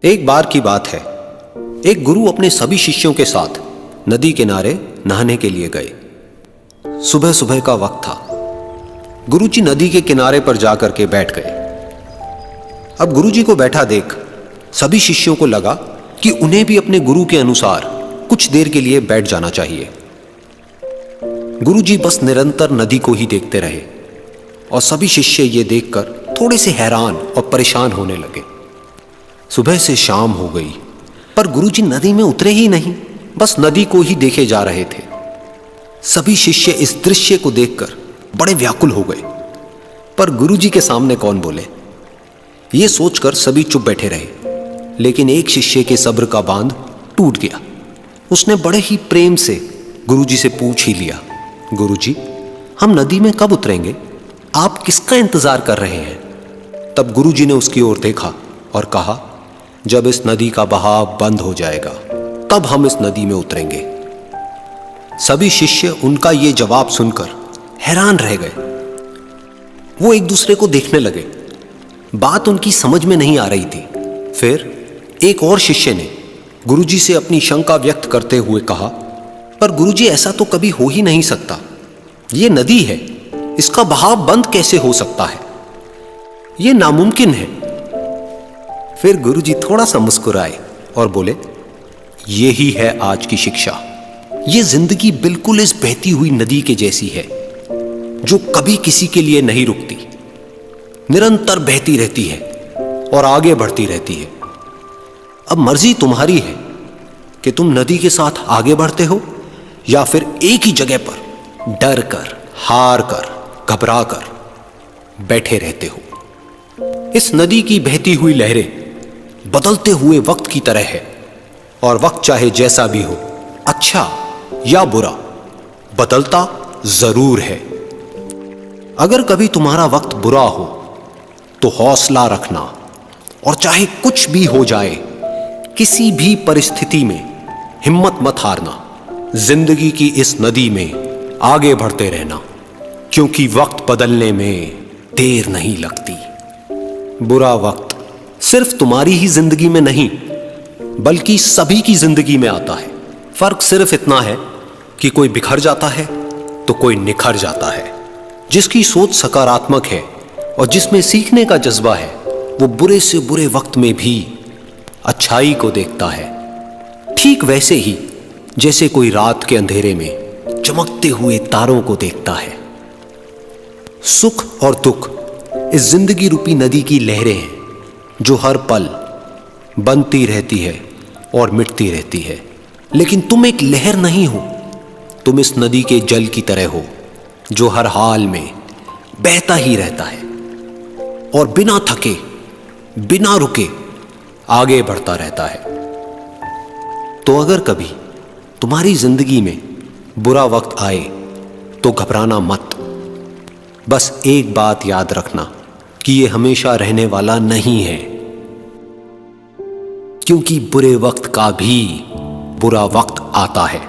एक बार की बात है, एक गुरु अपने सभी शिष्यों के साथ नदी किनारे नहाने के लिए गए। सुबह सुबह का वक्त था। गुरुजी नदी के किनारे पर जाकर के बैठ गए। अब गुरुजी को बैठा देख सभी शिष्यों को लगा कि उन्हें भी अपने गुरु के अनुसार कुछ देर के लिए बैठ जाना चाहिए। गुरुजी बस निरंतर नदी को ही देखते रहे और सभी शिष्य ये देखकर थोड़े से हैरान और परेशान होने लगे। सुबह से शाम हो गई पर गुरुजी नदी में उतरे ही नहीं, बस नदी को ही देखे जा रहे थे। सभी शिष्य इस दृश्य को देखकर बड़े व्याकुल हो गए, पर गुरुजी के सामने कौन बोले, ये सोचकर सभी चुप बैठे रहे। लेकिन एक शिष्य के सब्र का बांध टूट गया। उसने बड़े ही प्रेम से गुरुजी से पूछ ही लिया, गुरुजी, हम नदी में कब उतरेंगे? आप किसका इंतजार कर रहे हैं? तब गुरुजी ने उसकी ओर देखा और कहा, जब इस नदी का बहाव बंद हो जाएगा तब हम इस नदी में उतरेंगे। सभी शिष्य उनका ये जवाब सुनकर हैरान रह गए। वो एक दूसरे को देखने लगे। बात उनकी समझ में नहीं आ रही थी। फिर एक और शिष्य ने गुरुजी से अपनी शंका व्यक्त करते हुए कहा, पर गुरुजी, ऐसा तो कभी हो ही नहीं सकता। ये नदी है, इसका बहाव बंद कैसे हो सकता है? ये नामुमकिन है। फिर गुरुजी थोड़ा सा मुस्कुराए और बोले, यही है आज की शिक्षा। ये जिंदगी बिल्कुल इस बहती हुई नदी के जैसी है जो कभी किसी के लिए नहीं रुकती, निरंतर बहती रहती है और आगे बढ़ती रहती है। अब मर्जी तुम्हारी है कि तुम नदी के साथ आगे बढ़ते हो या फिर एक ही जगह पर डर कर, हार कर, घबरा कर बैठे रहते हो। इस नदी की बहती हुई लहरें बदलते हुए वक्त की तरह है और वक्त चाहे जैसा भी हो, अच्छा या बुरा, बदलता जरूर है। अगर कभी तुम्हारा वक्त बुरा हो तो हौसला रखना और चाहे कुछ भी हो जाए, किसी भी परिस्थिति में हिम्मत मत हारना। जिंदगी की इस नदी में आगे बढ़ते रहना, क्योंकि वक्त बदलने में देर नहीं लगती। बुरा वक्त सिर्फ तुम्हारी ही जिंदगी में नहीं बल्कि सभी की जिंदगी में आता है। फर्क सिर्फ इतना है कि कोई बिखर जाता है तो कोई निखर जाता है। जिसकी सोच सकारात्मक है और जिसमें सीखने का जज्बा है, वो बुरे से बुरे वक्त में भी अच्छाई को देखता है। ठीक वैसे ही जैसे कोई रात के अंधेरे में चमकते हुए तारों को देखता है। सुख और दुख इस जिंदगी रूपी नदी की लहरें हैं जो हर पल बनती रहती है और मिटती रहती है। लेकिन तुम एक लहर नहीं हो, तुम इस नदी के जल की तरह हो जो हर हाल में बहता ही रहता है और बिना थके, बिना रुके आगे बढ़ता रहता है। तो अगर कभी तुम्हारी जिंदगी में बुरा वक्त आए तो घबराना मत। बस एक बात याद रखना कि ये हमेशा रहने वाला नहीं है, क्योंकि बुरे वक्त का भी बुरा वक्त आता है।